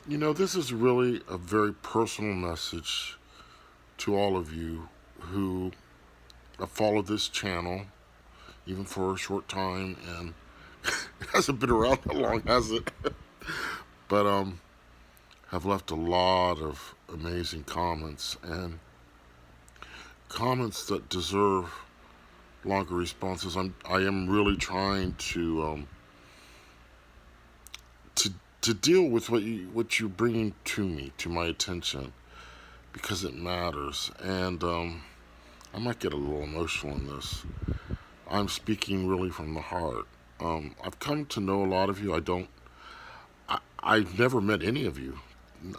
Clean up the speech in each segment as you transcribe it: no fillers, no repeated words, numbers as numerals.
This is really a very personal message to all of you who have followed this channel, even for a short time, and it hasn't been around that long, has it? But have left a lot of amazing comments and comments that deserve longer responses. I am really trying to to deal with what you're bringing to me, to my attention, because it matters. And I might get a little emotional in this. I'm speaking really from the heart. I've come to know a lot of you. I've never met any of you.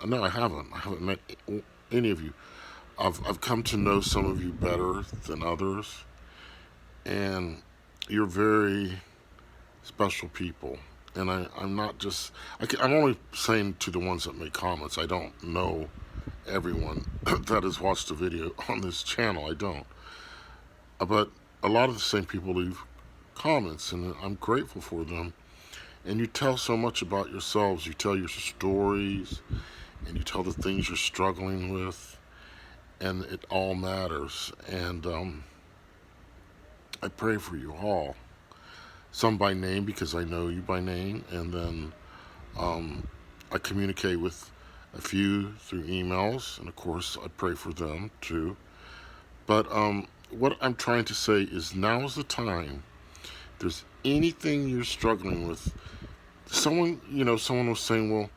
No, I haven't. I haven't met any of you. I've come to know some of you better than others, and you're very special people. And I'm not just, I'm only saying to the ones that make comments. I don't know everyone that has watched the video on this channel. I don't. But a lot of the same people leave comments, and I'm grateful for them. And you tell so much about yourselves. You tell your stories, and you tell the things you're struggling with, and it all matters. And I pray for you all. Some by name because I know you by name, and then I communicate with a few through emails, and of course I pray for them too. But what I'm trying to say is now is the time. If there's anything you're struggling with, someone was saying, well,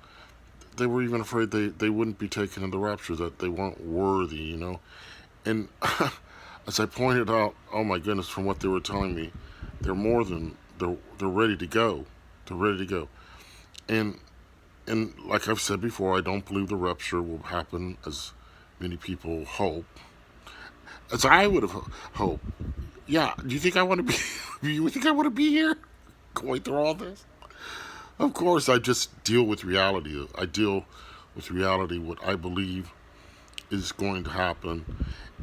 they were even afraid they wouldn't be taken in the rapture, that they weren't worthy. And as I pointed out, oh my goodness, from what they were telling me, they're more than they're ready to go. They're ready to go. And like I've said before, I don't believe the rapture will happen as many people hope, as I would have hoped. Yeah, do you think I want to be? You think I want to be here, going through all this? Of course, I just deal with reality. I deal with reality, what I believe is going to happen.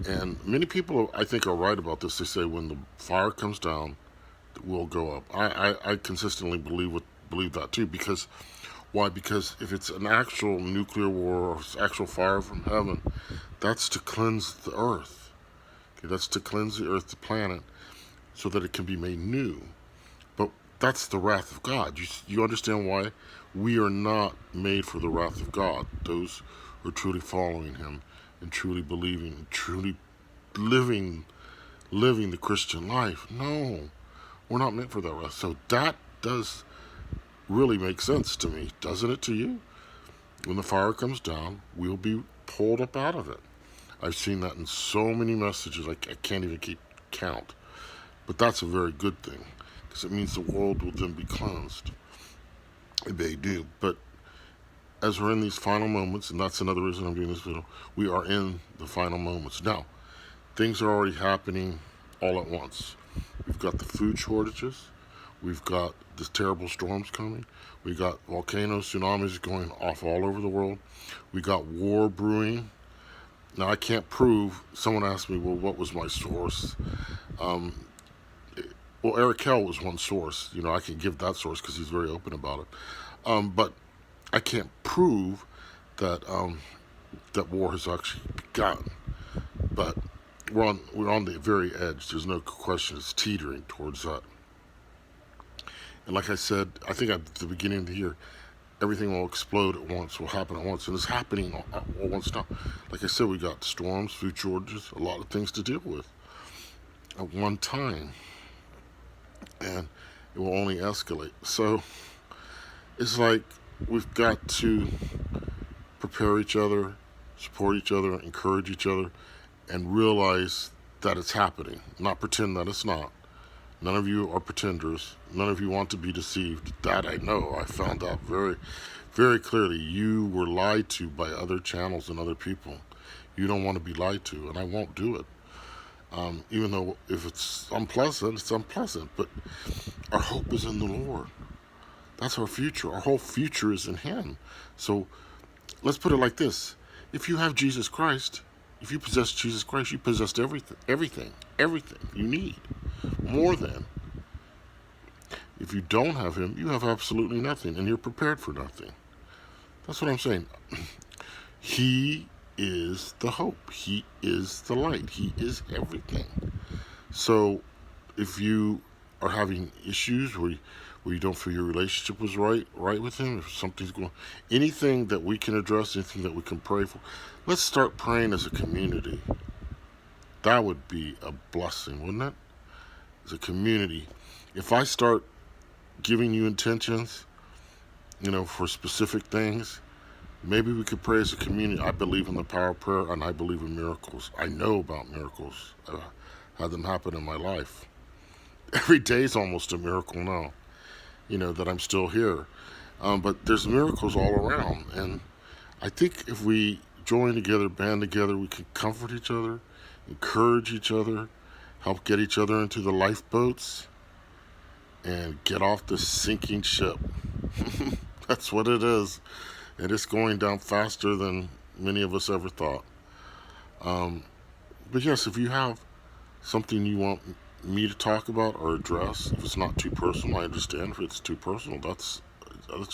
And many people, I think, are right about this. They say when the fire comes down, it will go up. I consistently believe that too. Because why? Because if it's an actual nuclear war or actual fire from heaven, that's to cleanse the earth. Okay, that's to cleanse the earth, the planet, so that it can be made new. But that's the wrath of God. You understand why? We are not made for the wrath of God. Those who are truly following Him and truly believing, and truly living the Christian life. No, we're not meant for that wrath. So that does really make sense to me, doesn't it to you? When the fire comes down, we'll be pulled up out of it. I've seen that in so many messages, I can't even keep count. But that's a very good thing, because it means the world will then be cleansed. It may do. But as we're in these final moments, and that's another reason I'm doing this video, we are in the final moments. Now, things are already happening all at once. We've got the food shortages. We've got the terrible storms coming. We got volcanoes, tsunamis going off all over the world. We got war brewing. Now, I can't prove. Someone asked me, well, what was my source? Well, Eric Kell was one source. I can give that source because he's very open about it. But I can't prove that that war has actually begun. But we're on the very edge. There's no question. It's teetering towards that. And like I said, I think at the beginning of the year, everything will explode at once, will happen at once, and it's happening at once now. Like I said, we got storms, food shortages, a lot of things to deal with at one time, and it will only escalate. So it's like we've got to prepare each other, support each other, encourage each other, and realize that it's happening. Not pretend that it's not. None of you are pretenders. None of you want to be deceived. That I know. I found out very, very clearly. You were lied to by other channels and other people. You don't want to be lied to, and I won't do it. Even though if it's unpleasant, it's unpleasant. But our hope is in the Lord. That's our future. Our whole future is in Him. So let's put it like this. If you have Jesus Christ, if you possess Jesus Christ, you possessed everything you need. More than. If you don't have Him, you have absolutely nothing, and you're prepared for nothing. That's what I'm saying. He is the hope. He is the light. He is everything. So if you are having issues where you don't feel your relationship was right with him, if something's going, anything that we can address, anything that we can pray for, let's start praying as a community. That would be a blessing, wouldn't it? As a community, if I start giving you intentions, for specific things, maybe we could pray as a community. I believe in the power of prayer, and I believe in miracles. I know about miracles. I've had them happen in my life. Every day is almost a miracle now, that I'm still here. But there's miracles all around. And I think if we join together, band together, we can comfort each other, encourage each other, help get each other into the lifeboats, and get off this sinking ship. That's what it is. And it's going down faster than many of us ever thought. Um, but yes, if you have something you want me to talk about or address, if it's not too personal, I understand. If it's too personal, that's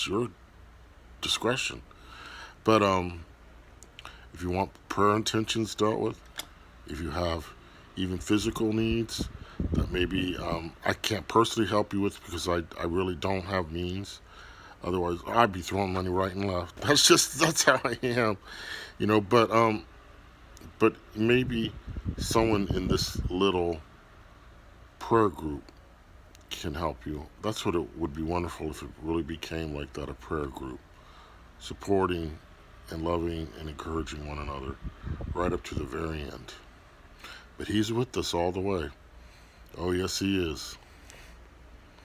your discretion. But if you want prayer intentions dealt with, if you have even physical needs that maybe I can't personally help you with because I really don't have means. Otherwise, I'd be throwing money right and left. That's how I am, But maybe someone in this little prayer group can help you. That's what it would be wonderful if it really became like that, a prayer group, supporting and loving and encouraging one another right up to the very end. But he's with us all the way. Oh, yes, he is.